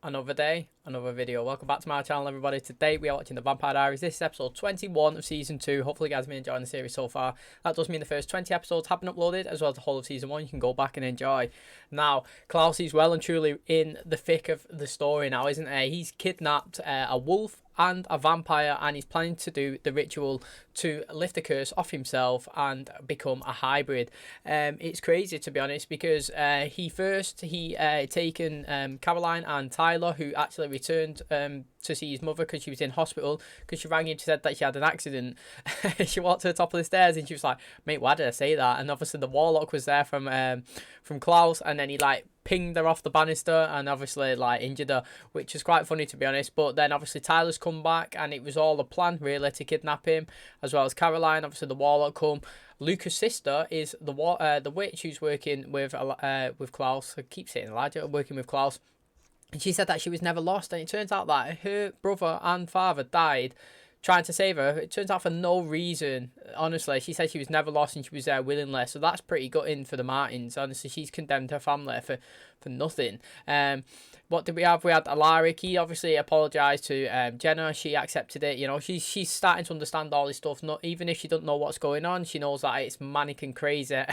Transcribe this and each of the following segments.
Another day, another video. Welcome back to my channel, everybody. Today we are watching the Vampire Diaries. This is episode 21 of season 2. Hopefully you guys have been enjoying the series so far. That does mean the first 20 episodes have been uploaded, as well as the whole of season 1. You can go back and enjoy. Now, KLAUS is well and truly in the thick of the story now, isn't he? He's kidnapped a wolf and a vampire, and he's planning to do the ritual to lift the curse off himself and become a hybrid. It's crazy, to be honest, because he taken Caroline and Tyler, who actually returned to see his mother because she was in hospital, because she rang him and said that she had an accident. She walked to the top of the stairs and she was like, mate, why did I say that? And obviously the warlock was there from KLAUS, and then he like pinged her off the banister and obviously like injured her, which is quite funny, to be honest. But then obviously Tyler's come back and it was all a plan really to kidnap him, as well as Caroline. Obviously the warlock come. Luca's sister is the witch who's working with KLAUS. I keep saying Elijah, working with KLAUS. And she said that she was never lost, and it turns out that her brother and father died trying to save her. It turns out for no reason. Honestly, she said she was never lost and she was there willingly. So that's pretty gutting for the Martins. Honestly, she's condemned her family for nothing. What did we have? We had Alaric. He obviously apologised to JENNA. She accepted it. You know, she's starting to understand all this stuff. Not even if she doesn't know what's going on, she knows that it's manic and crazy.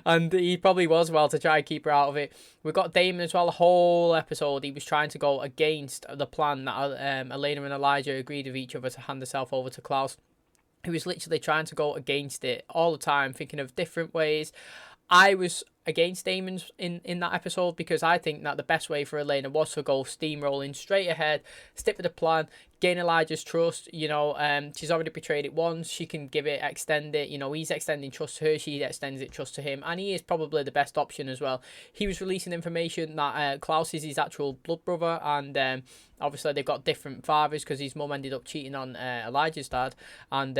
And he probably was, well, to try and keep her out of it. We've got Damon as well. The whole episode, he was trying to go against the plan that Elena and Elijah agreed with each other to hand herself over to KLAUS. He was literally trying to go against it all the time, thinking of different ways. I was against Damon's in that episode, because I think that the best way for Elena was to go steamrolling straight ahead, stick with the plan, gain Elijah's trust. You know, she's already betrayed it once. She can give it, extend it. You know, he's extending trust to her. She extends it trust to him, and he is probably the best option as well. He was releasing information that KLAUS is his actual blood brother, and obviously they've got different fathers because his mum ended up cheating on Elijah's dad, and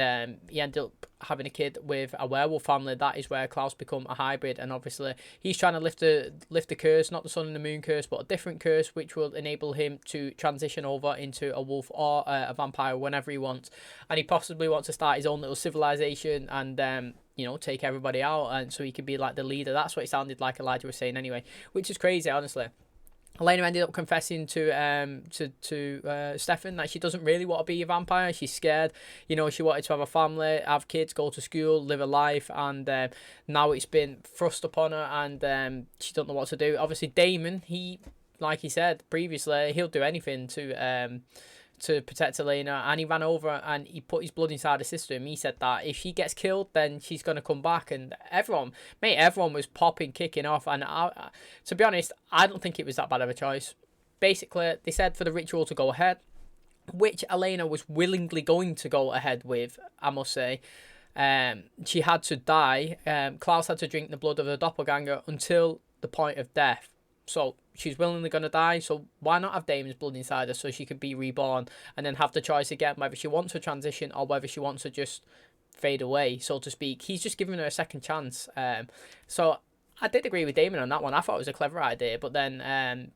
he ended up having a kid with a werewolf family. That is where KLAUS become a hybrid, and obviously he's trying to lift the curse, not the sun and the moon curse, but a different curse which will enable him to transition over into a wolf or a vampire whenever he wants. And he possibly wants to start his own little civilization and you know, take everybody out, and so he could be like the leader. That's what it sounded like Elijah was saying anyway, which is crazy, honestly. Elena ended up confessing to Stefan that she doesn't really want to be a vampire. She's scared. You know, she wanted to have a family, have kids, go to school, live a life, and now it's been thrust upon her, and she don't know what to do. Obviously, Damon, like he said previously, he'll do anything to protect Elena, and he ran over and he put his blood inside the system. He said that if she gets killed, then she's going to come back, and everyone was popping, kicking off, and to be honest, I don't think it was that bad of a choice. Basically, they said for the ritual to go ahead, which Elena was willingly going to go ahead with, I must say. She had to die. KLAUS had to drink the blood of the doppelganger until the point of death. So she's willingly going to die, so why not have Damon's blood inside her so she could be reborn and then have the choice again whether she wants to transition or whether she wants to just fade away, so to speak. He's just giving her a second chance. So I did agree with Damon on that one. I thought it was a clever idea, but then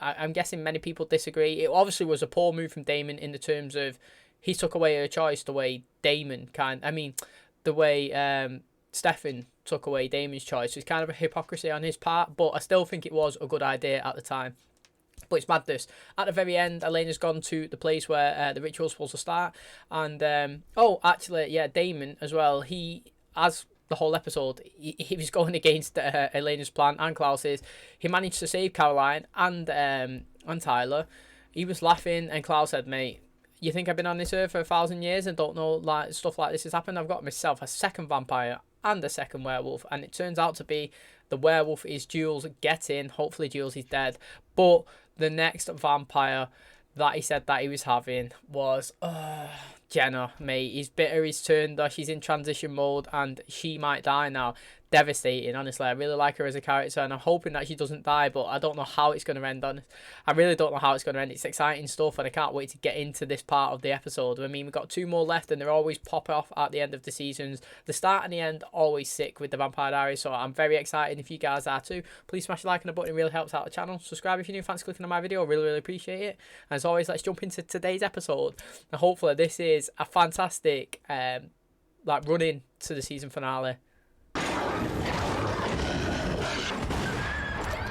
I'm guessing many people disagree. It obviously was a poor move from Damon in the terms of he took away her choice the way the way Stefan took away Damon's choice. It's kind of a hypocrisy on his part, but I still think it was a good idea at the time. But it's madness. At the very end, Elena's gone to the place where the ritual's supposed to start, and oh, actually, yeah, Damon as well. He, as the whole episode, he was going against Elena's plan and KLAUS's. He managed to save Caroline and Tyler. He was laughing, and KLAUS said, "Mate, you think I've been on this earth for 1,000 years and don't know like stuff like this has happened? I've got myself a second vampire and a second werewolf, and it turns out to be the werewolf is Jules. Get in. Hopefully Jules is dead, but the next vampire that he said that he was having was JENNA, mate. He's bitter, he's turned her, she's in transition mode, and she might die now. Devastating, honestly. I really like her as a character, and I'm hoping that she doesn't die, but I don't know how it's going to end. I really don't know how it's going to end. It's exciting stuff, and I can't wait to get into this part of the episode. I mean, we've got 2 more left, and they're always pop off at the end of the seasons. The start and the end, always sick with the Vampire Diaries, so I'm very excited. If you guys are too, please smash the like and the button. It really helps out the channel. Subscribe if you're new, thanks for clicking on my video. I really, really appreciate it. And as always, let's jump into today's episode. And hopefully this is a fantastic like run-in to the season finale.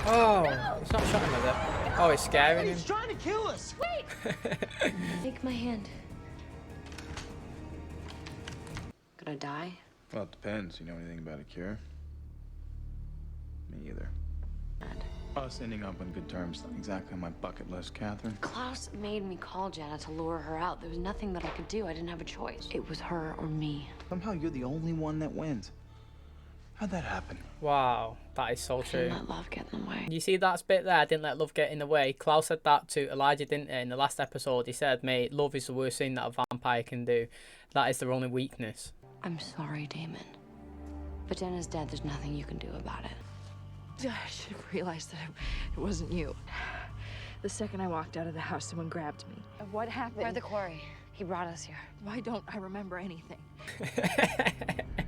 Oh, it's not shot him, is it? Oh, it's scaring him. He's trying to kill us. Wait! Take my hand. Gonna die? Well, it depends. You know anything about a cure? Me either. Us ending up on good terms, not exactly on my bucket list, Catherine. KLAUS made me call Jenna to lure her out. There was nothing that I could do. I didn't have a choice. It was her or me. Somehow you're the only one that wins. How'd that happen? Wow, that is so true. Didn't let love get in the way. You see that bit there? Didn't let love get in the way. KLAUS said that to Elijah, didn't he? In the last episode, he said, mate, love is the worst thing that a vampire can do. That is their only weakness. I'm sorry, Damon. But Jenna's dead. There's nothing you can do about it. I should have realized that it wasn't you. The second I walked out of the house, someone grabbed me. What happened? We're at the quarry. He brought us here. Why don't I remember anything?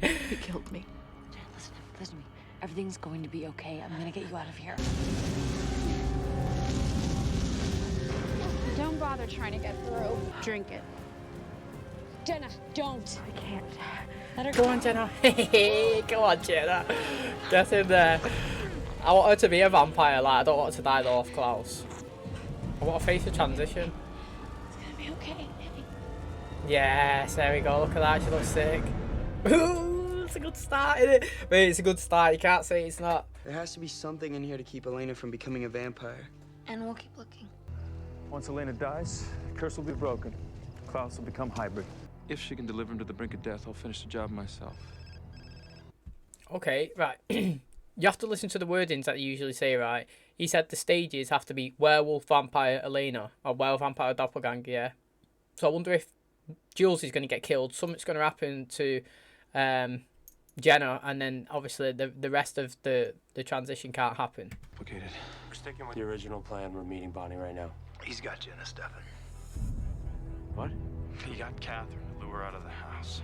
He killed me. Jenna, listen to me. Everything's going to be okay. I'm gonna get you out of here. Don't bother trying to get through. Drink it. Jenna, don't. I can't. Let her Go on, Jenna. Go on, Jenna. Get in there. I want her to be a vampire, like, I don't want her to die though off KLAUS. I want to face a transition. It's gonna be okay. Yes, there we go. Look at that. She looks sick. Ooh, it's a good start, isn't it? Wait, it's a good start. You can't say it's not. There has to be something in here to keep Elena from becoming a vampire. And we'll keep looking. Once Elena dies, the curse will be broken. KLAUS will become hybrid. If she can deliver him to the brink of death, I'll finish the job myself. Okay, right. You have to listen to the wordings that they usually say, right? He said the stages have to be werewolf vampire Elena or werewolf vampire doppelganger, yeah? So I wonder if Jules is going to get killed. Something's going to happen to Jenna, and then obviously the rest of the transition can't happen. Complicated. We're sticking with the original plan. We're meeting Bonnie right now. He's got Jenna, Stefan. What? He got Catherine to lure her out of the house.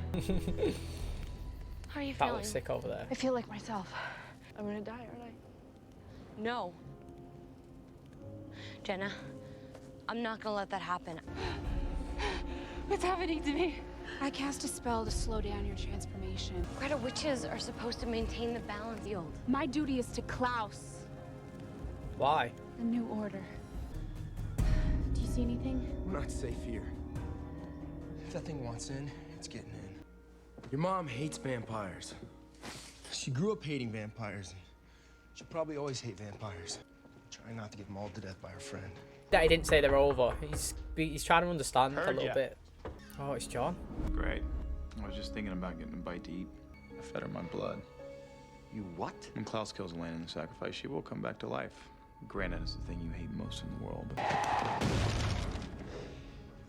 How are you That feeling? looks sick over there. I feel like myself. I'm gonna die, aren't I? No. Jenna, I'm not gonna let that happen. What's happening to me? I cast a spell to slow down your transformation. Greta, witches are supposed to maintain the balance field. My duty is to KLAUS, Why? the new order. Do you see anything? We're not safe here. If that thing wants in, it's getting in. Your mom hates vampires. She grew up hating vampires. She'll probably always hate vampires. Trying not to get mauled to death by her friend. That he didn't say they're over. He's trying to understand a little ya. bit. Oh, it's John. Great. I was just thinking about getting a bite to eat. I fed her my blood. You what? When KLAUS kills Elena in the sacrifice, she will come back to life. Granted, it's the thing you hate most in the world, but...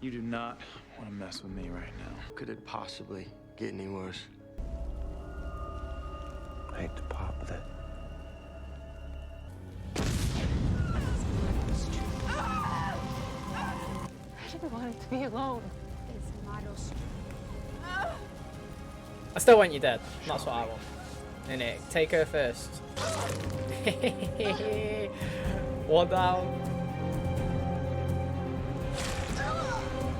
You do not want to mess with me right now. Could it possibly get any worse? I hate to pop with it. I didn't want it to be alone. It's Maro's. I still want you dead. That's what I want. Innit? Take her first. One down.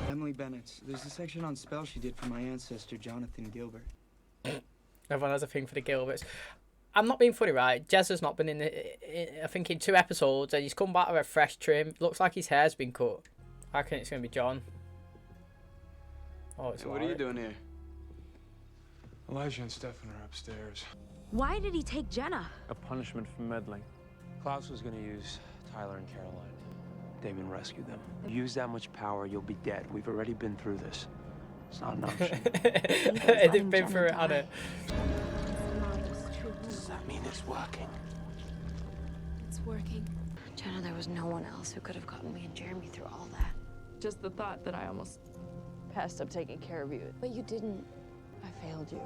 Emily Bennett. There's a section on spells she did for my ancestor, Jonathan Gilbert. Everyone has a thing for the Gilberts. I'm not being funny, right? Jez has not been I think in 2 episodes, and he's come back with a fresh trim. Looks like his hair's been cut. I reckon it's going to be John. Oh, it's What are you alright. doing here? Elijah and Stefan are upstairs. Why did he take Jenna? A punishment for meddling. KLAUS was going to use Tyler and Caroline. Damon rescued them. Use that much power, you'll be dead. We've already been through this. It's not an option. They've been through it, hadn't Does that mean it's working? It's working. Jenna, there was no one else who could have gotten me and Jeremy through all that. Just the thought that I almost passed up taking care of you. But you didn't. I failed you.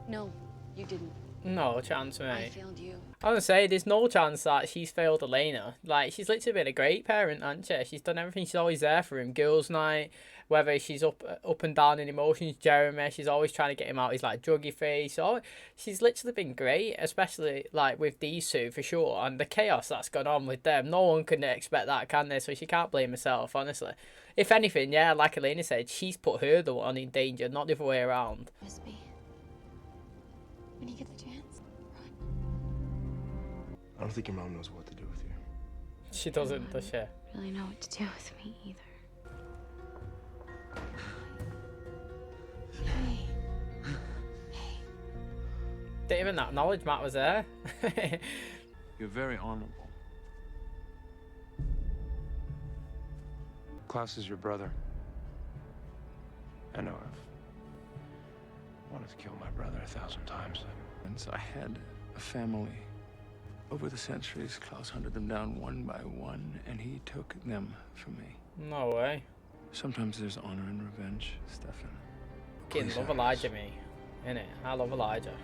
No, you didn't. No chance, I mate. failed you. I was gonna say, there's no chance that she's failed Elena. Like, she's literally been a great parent, hasn't she? She's done everything. She's always there for him. Girls' night, whether she's up and down in emotions. Jeremy, she's always trying to get him out his, like, druggy face. So she's literally been great, especially, like, with these two, for sure. And the chaos that's gone on with them, no one can expect that, can they? So she can't blame herself, honestly. If anything, yeah, like Elena said, she's put her the one in danger, not the other way around. Miss me. When you get the chance, I don't think your mom knows what to do with you. She doesn't, does she? Really know what to do with me either. Didn't even acknowledge Matt was there. You're very honorable. Klaus is your brother. I know I've wanted to kill my brother 1,000 times. And so I had a family. Over the centuries, Klaus hunted them down one by one, and he took them from me. No way. Sometimes there's honor in revenge, Stefan. Fucking Please love have Elijah, me. Innit? I love Elijah.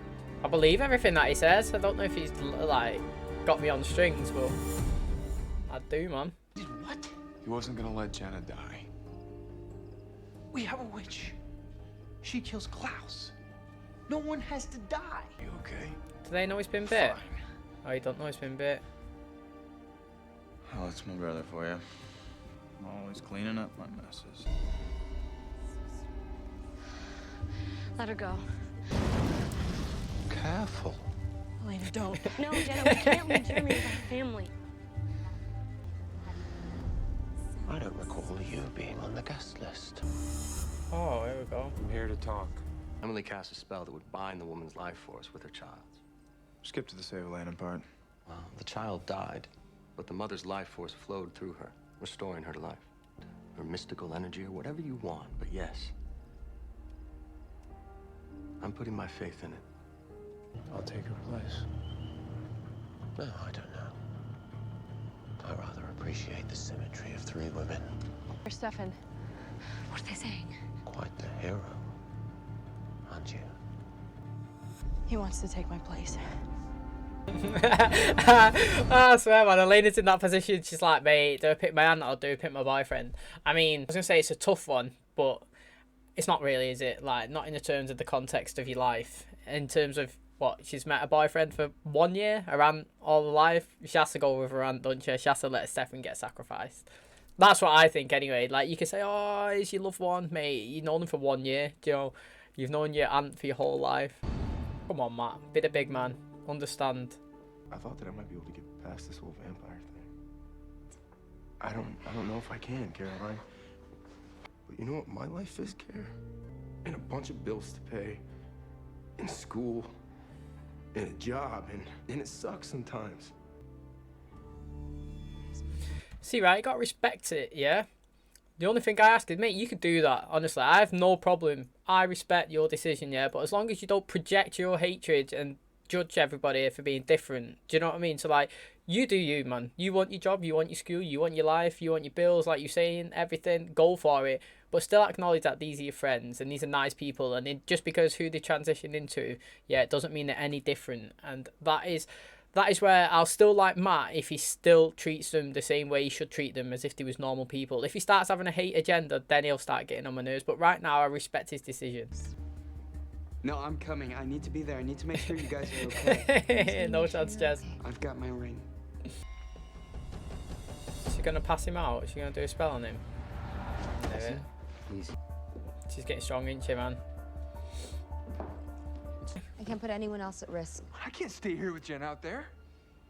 I believe everything that he says. I don't know if he's like got me on strings, but I do, man. What? He wasn't gonna let Jenna die. We have a witch. She kills KLAUS. No one has to die. You okay? Do they know he's been bit? Oh, you don't know he's been bit. Oh, it's my brother for you. I'm always cleaning up my messes. Let her go. Careful. Elena, don't. No, Jenna, we can't leave Jeremy with our family. I don't recall you being on the guest list. Oh, here we go. I'm here to talk. Emily cast a spell that would bind the woman's life force with her child. Skip to the save Landon part. Well, the child died, but the mother's life force flowed through her, restoring her to life. Her mystical energy, or whatever you want, but yes. I'm putting my faith in it. I'll take her place. No, I don't know. I rather appreciate the symmetry of 3 women. Stefan. What are they saying? Quite the hero, aren't you? He wants to take my place. I swear, man, Elena's in that position. She's like, mate, do I pick my aunt or do I pick my boyfriend? I mean, I was gonna say it's a tough one, but it's not really, is it? Like, not in the terms of the context of your life. In terms of what, she's met a boyfriend for 1 year, her aunt all her life. She has to go with her aunt, don't she? She has to let Stefan get sacrificed. That's what I think, anyway. Like, you can say, oh, it's your loved one, mate. You've known them for 1 year. You know, you've known your aunt for your whole life. Come on, Matt. Be the big man. Understand. I thought that I might be able to get past this whole vampire thing. I don't know if I can, Caroline. But you know what my life is, Care? And a bunch of bills to pay. In school. And a job. And it sucks sometimes. See, right, you gotta respect it, yeah? The only thing I ask is, mate, you could do that, honestly. I have no problem. I respect your decision, yeah? But as long as you don't project your hatred and judge everybody for being different, do you know what I mean? So, like, you do you, man. You want your job, you want your school, you want your life, you want your bills, like you're saying, everything, go for it. But still acknowledge that these are your friends and these are nice people. And just because who they transition into, yeah, it doesn't mean they're any different. And that is where I'll still like Matt if he still treats them the same way he should treat them, as if they was normal people. If he starts having a hate agenda, then he'll start getting on my nerves. But right now, I respect his decisions. No, I'm coming. I need to be there. I need to make sure you guys are okay. No chance, Jess. I've got my ring. Is she going to pass him out? Is she going to do a spell on him? Maybe. Easy. She's getting strong, isn't she, man? I can't put anyone else at risk. I can't stay here with Jen out there.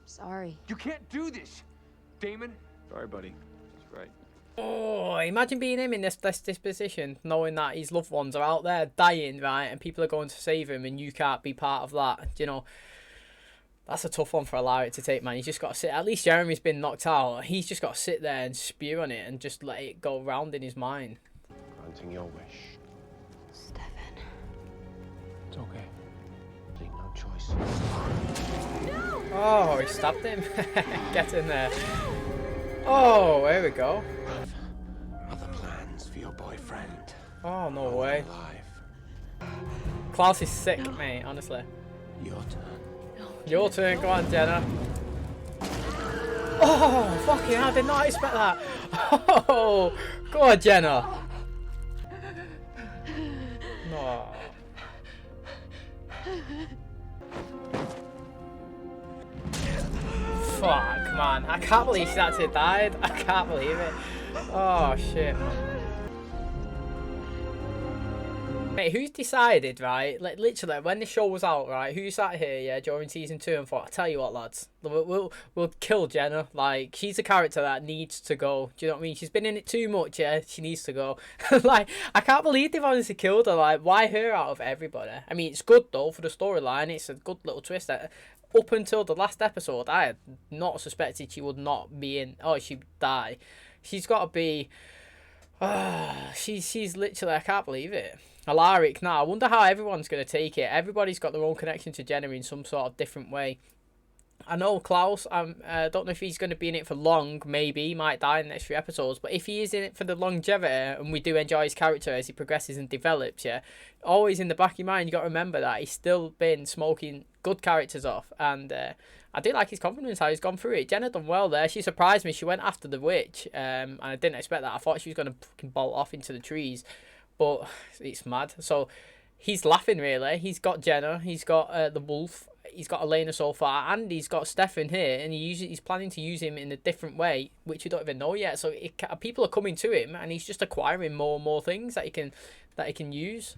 Sorry. You can't do this, Damon. Sorry, buddy. That's right. Oh, imagine being him in this position, knowing that his loved ones are out there dying, right, and people are going to save him, and you can't be part of that. You know, that's a tough one for Larry to take, man. He's just got to sit. At least Jeremy's been knocked out. He's just got to sit there and spew on it and just let it go round in his mind. Granting your wish. Stefan. It's okay. No choice. No! Oh, he stabbed him. Get in there. Oh, here we go. Other plans for your boyfriend. Oh, no way. Alive. KLAUS is sick, mate, honestly. Your turn. No, Your turn, go on, Jenna. Oh, fucking hell, I did not expect that. Oh, go on, Jenna. No. Fuck, man. I can't believe she actually died. I can't believe it. Oh, shit, man. Mate, who's decided, right? Like, literally, when the show was out, right? Who sat here, yeah, during season 2 and thought, I tell you what, lads, we'll kill Jenna. Like, she's a character that needs to go. Do you know what I mean? She's been in it too much, yeah. She needs to go. Like, I can't believe they've honestly killed her. Like, why her out of everybody? I mean, it's good though for the storyline. It's a good little twist. Up until the last episode, I had not suspected she would not be in. Oh, she'd die. She's got to be. She's literally. I can't believe it. Alaric now. I wonder how everyone's going to take it. Everybody's got their own connection to Jenna in some sort of different way. I know KLAUS, I don't know if he's going to be in it for long. Maybe he might die in the next few episodes. But if he is in it for the longevity, and we do enjoy his character as he progresses and develops, yeah, always in the back of your mind, you got to remember that he's still been smoking good characters off. And I do like his confidence, how he's gone through it. Jenna done well there. She surprised me. She went after the witch, and I didn't expect that. I thought she was going to fucking bolt off into the trees. But it's mad. So he's laughing, really. He's got Jenna. He's got the wolf. He's got Delena so far, and he's got Stefan here, and he's planning to use him in a different way, which we don't even know yet. So people are coming to him, and he's just acquiring more and more things that he can use.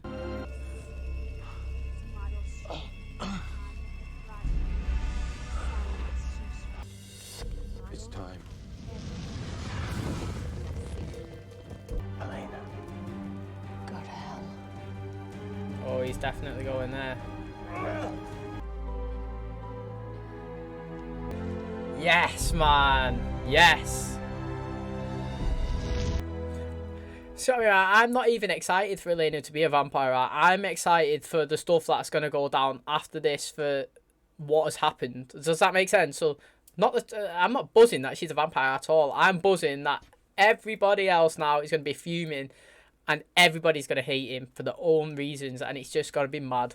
It's time. Delena. Go to hell. Oh, he's definitely going there. Yes, man. Yes. Sorry, I'm not even excited for Delena to be a vampire. I'm excited for the stuff that's going to go down after this, for what has happened. Does that make sense? So, I'm not buzzing that she's a vampire at all. I'm buzzing that everybody else now is going to be fuming, and everybody's going to hate him for their own reasons, and it's just going to be mad.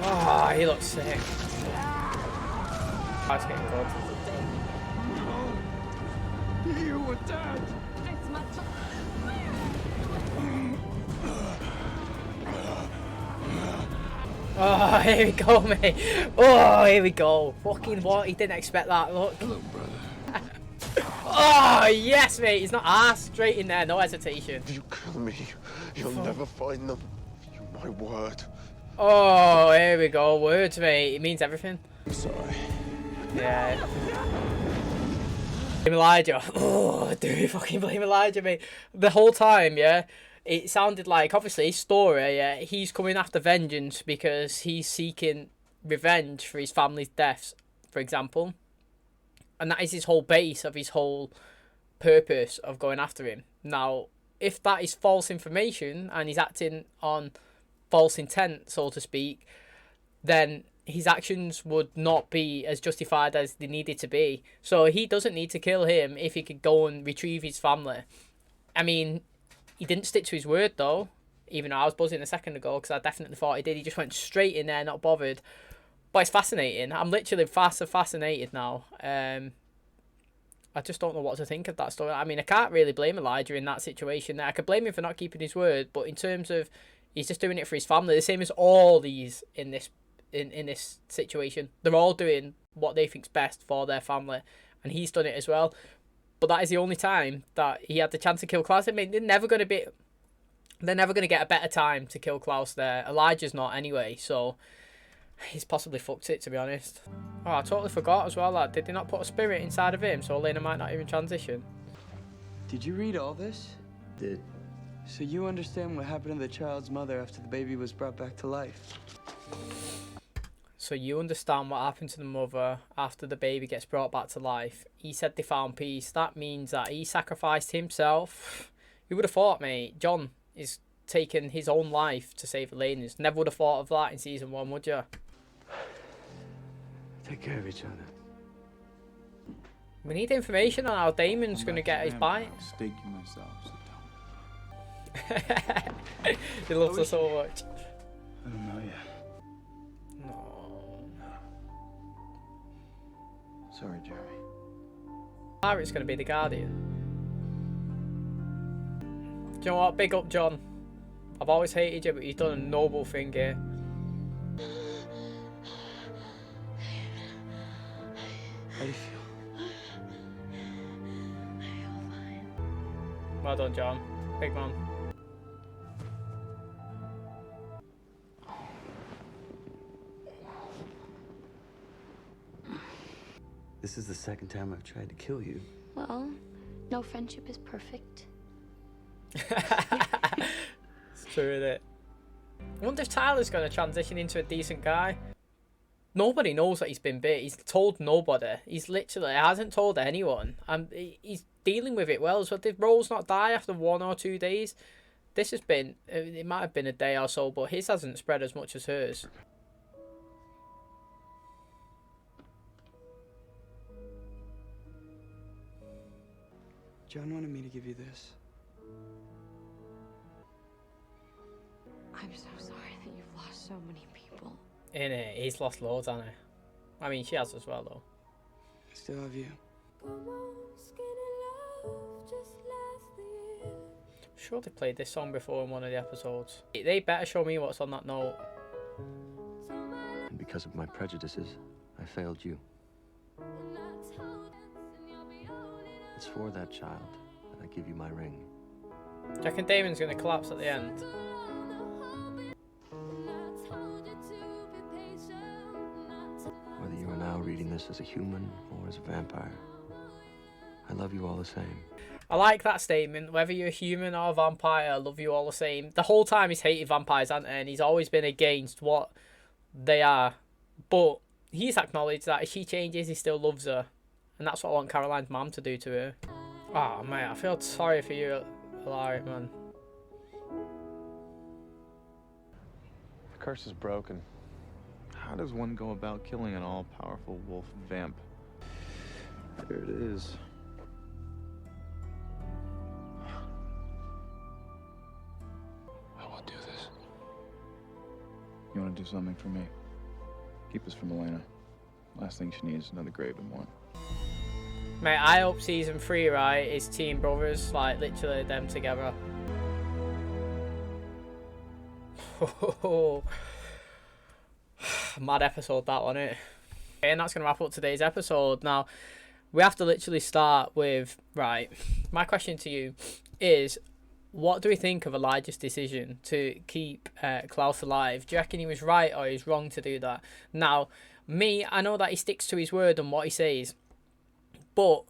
Oh, he looks sick. That's getting good. You were dead. Oh, here we go, mate. Oh, here we go. Fucking what? He didn't expect that. Look. Hello, brother. Oh, yes, mate. He's not asked. Straight in there. No hesitation. If you kill me, you'll never find them. You my word. Oh, here we go. Words, mate. It means everything. I'm sorry. Yeah. Blame Elijah. Oh, do we fucking blame Elijah, mate? The whole time, yeah, it sounded like, obviously, his story, yeah, he's coming after vengeance because he's seeking revenge for his family's deaths, for example. And that is his whole base of his whole purpose of going after him. Now, if that is false information and he's acting on false intent, so to speak, then his actions would not be as justified as they needed to be. So he doesn't need to kill him if he could go and retrieve his family. I mean, he didn't stick to his word though, even though I was buzzing a second ago because I definitely thought he did. He just went straight in there, not bothered. But it's fascinating. I'm literally fascinated now. I just don't know what to think of that story. I mean, I can't really blame Elijah in that situation. I could blame him for not keeping his word, but in terms of he's just doing it for his family, the same as all these in this situation. They're all doing what they think's best for their family, and he's done it as well. But that is the only time that he had the chance to kill KLAUS. I mean, they're never going to get a better time to kill KLAUS there. Elijah's not anyway, so he's possibly fucked it, to be honest. Oh, I totally forgot as well that did they not put a spirit inside of him, so Delena might not even transition. Did you read all this? Did. So you understand what happened to the child's mother after the baby was brought back to life? So you understand what happened to the mother after the baby gets brought back to life. He said they found peace. That means that he sacrificed himself. You would have thought, mate, John is taking his own life to save Elena's. Never would have thought of that in season 1, would you? Take care of each other. We need information on how Damon's going to get his bite. I'll stake you myself, so He loves her so much. I don't know yet. No. Sorry, Jeremy. Pirate's going to be the guardian. Do you know what? Big up, John. I've always hated you, but you've done a noble thing here. I How do you feel? I feel fine. Well done, John. Big man. This is the second time I've tried to kill you. Well, no friendship is perfect. It's true, isn't it? I wonder if Tyler's going to transition into a decent guy. Nobody knows that he's been bit. He's told nobody. He's literally hasn't told anyone. And he's dealing with it well. So did Rose not die after 1 or 2 days? This has been, it might have been a day or so, but his hasn't spread as much as hers. John wanted me to give you this. I'm so sorry that you've lost so many people. Innit? He's lost loads, hasn't he? I mean, she has as well, though. I still have you. I'm sure they played this song before in one of the episodes. They better show me what's on that note. And because of my prejudices, I failed you. It's for that child that I give you my ring. Do you reckon Damon's going to collapse at the end? Whether you are now reading this as a human or as a vampire, I love you all the same. I like that statement. Whether you're a human or a vampire, I love you all the same. The whole time he's hated vampires, hasn't he? And he's always been against what they are. But he's acknowledged that if she changes, he still loves her. And that's what I want Caroline's mum to do to her. Oh, mate, I feel sorry for you, Alaric, man. The curse is broken. How does one go about killing an all-powerful wolf vamp? There it is. I will do this. You want to do something for me? Keep this from Delena. Last thing she needs is another Graven one. Mate, I hope season 3, right, is Team Brothers, like literally them together. Mad episode that one, eh? And that's going to wrap up today's episode. Now, we have to literally start with, right, my question to you is, what do we think of Elijah's decision to keep KLAUS alive? Do you reckon he was right or he's wrong to do that? Now, me, I know that he sticks to his word and what he says. But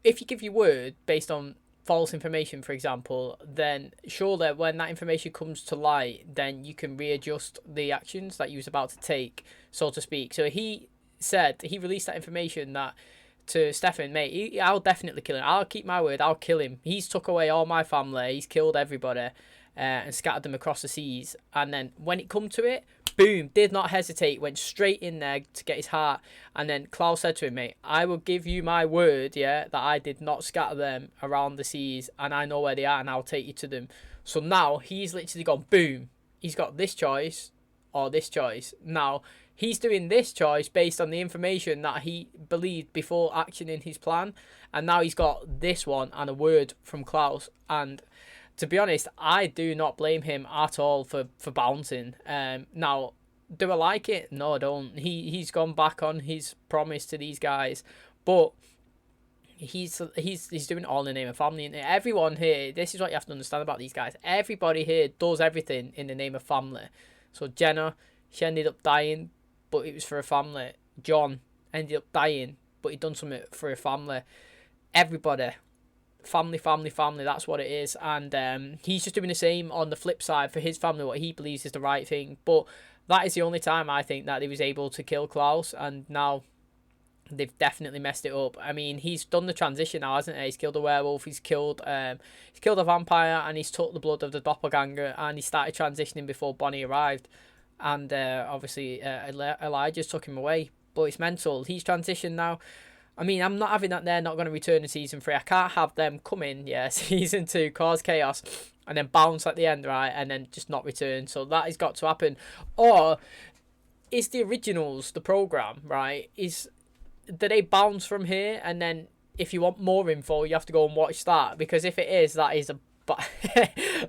if you give your word based on false information, for example, then surely when that information comes to light, then you can readjust the actions that you was about to take, so to speak. So he said, he released that information that to Stefan, mate, I'll definitely kill him. I'll keep my word, I'll kill him. He's took away all my family, he's killed everybody and scattered them across the seas. And then when it come to it, boom, did not hesitate, went straight in there to get his heart. And then KLAUS said to him, mate, I will give you my word, yeah, that I did not scatter them around the seas and I know where they are and I'll take you to them. So now he's literally gone, boom, he's got this choice or this choice. Now, he's doing this choice based on the information that he believed before actioning his plan. And now he's got this one and a word from KLAUS. And to be honest, I do not blame him at all for bouncing. Now, do I like it? No, I don't. He's gone back on his promise to these guys, but he's doing it all in the name of family. And everyone here, this is what you have to understand about these guys. Everybody here does everything in the name of family. So Jenna, she ended up dying, but it was for her family. John ended up dying, but he done something for her family. Everybody. Family, that's what it is. And he's just doing the same on the flip side for his family, what he believes is the right thing. But that is the only time I think that he was able to kill KLAUS, and now they've definitely messed it up. I mean, he's done the transition now, hasn't he? He's killed a werewolf, he's killed a vampire, and he's took the blood of the doppelganger, and he started transitioning before Bonnie arrived. And obviously Elijah took him away. But it's mental. He's transitioned now. I mean, I'm not having that they're not going to return in season 3. I can't have them come in, yeah, season 2, cause chaos, and then bounce at the end, right, and then just not return. So that has got to happen. Or is the originals, the program, right, do they bounce from here, and then if you want more info, you have to go and watch that? Because if it is, that is a but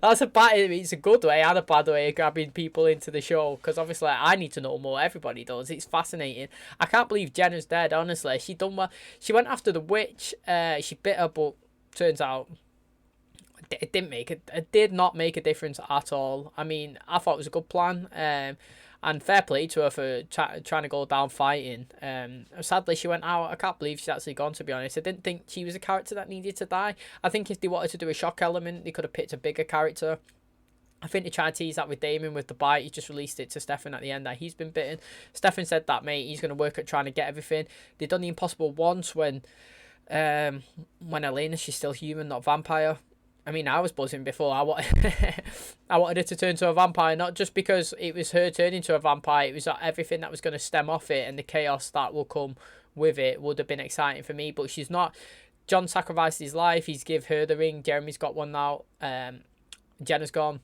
that's a bad, it's a good way and a bad way of grabbing people into the show, because obviously I need to know more. Everybody does. It's fascinating. I can't believe Jenna's dead, honestly. She done well. She went after the witch. She bit her, but turns out it did not make a difference at all. I mean, I thought it was a good plan. And fair play to her for trying to go down fighting. Sadly, she went out. I can't believe she's actually gone, to be honest. I didn't think she was a character that needed to die. I think if they wanted to do a shock element, they could have picked a bigger character. I think they tried to tease that with Damon with the bite. He just released it to Stefan at the end that he's been bitten. Stefan said that, mate, he's going to work at trying to get everything. They've done the impossible once when Delena, she's still human, not vampire. I mean, I was buzzing before. I wanted her to turn to a vampire, not just because it was her turning to a vampire. It was everything that was going to stem off it, and the chaos that will come with it would have been exciting for me. But she's not. John sacrificed his life. He's give her the ring. Jeremy's got one now. Jenna's gone.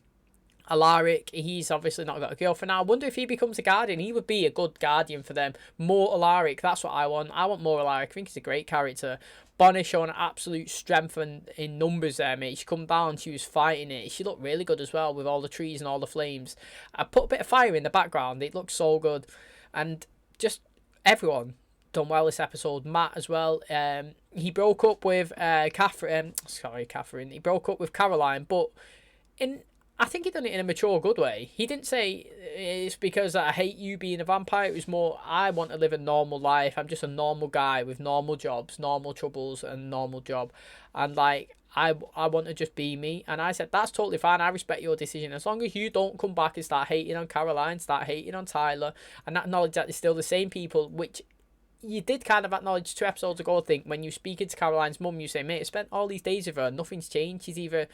Alaric, he's obviously not got a girlfriend now. I wonder if he becomes a guardian. He would be a good guardian for them. More Alaric, that's what I want. I want more Alaric. I think he's a great character. Bonnie showing absolute strength in numbers there, mate. She come down, she was fighting it. She looked really good as well with all the trees and all the flames. I put a bit of fire in the background. It looked so good. And just everyone done well this episode. Matt as well. He broke up with Catherine. He broke up with Caroline, but I think he done it in a mature, good way. He didn't say it's because I hate you being a vampire. It was more, I want to live a normal life. I'm just a normal guy with normal jobs, normal troubles, and normal job. And like, I want to just be me. And I said, that's totally fine. I respect your decision. As long as you don't come back and start hating on Caroline, start hating on Tyler, and acknowledge that they're still the same people, which you did kind of acknowledge 2 episodes ago, I think, when you speaking to Caroline's mum, you say, mate, I spent all these days with her, nothing's changed. She's either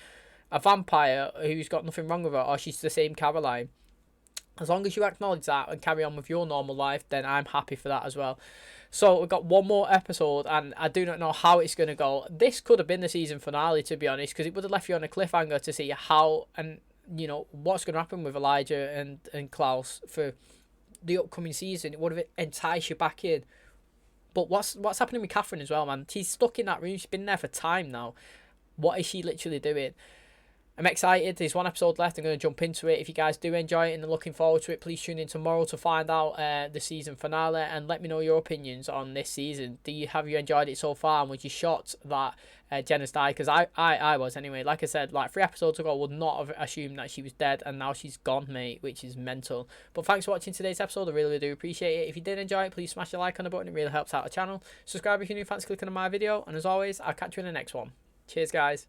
a vampire who's got nothing wrong with her, or she's the same Caroline. As long as you acknowledge that and carry on with your normal life, then I'm happy for that as well. So we've got one more episode, and I do not know how it's going to go. This could have been the season finale, to be honest, because it would have left you on a cliffhanger to see how and, you know, what's going to happen with Elijah and KLAUS for the upcoming season. It would have enticed you back in. But what's happening with Catherine as well, man? She's stuck in that room. She's been there for time now. What is she literally doing? I'm excited. There's 1 episode left. I'm going to jump into it. If you guys do enjoy it and are looking forward to it, please tune in tomorrow to find out the season finale, and let me know your opinions on this season. Have you enjoyed it so far, and was you shocked that Jenna's died? Because I was anyway. Like I said, like 3 episodes ago, I would not have assumed that she was dead, and now she's gone, mate, which is mental. But thanks for watching today's episode. I really do appreciate it. If you did enjoy it, please smash the like on the button. It really helps out the channel. Subscribe if you're new. Thanks for clicking on my video, and as always, I'll catch you in the next one. Cheers, guys.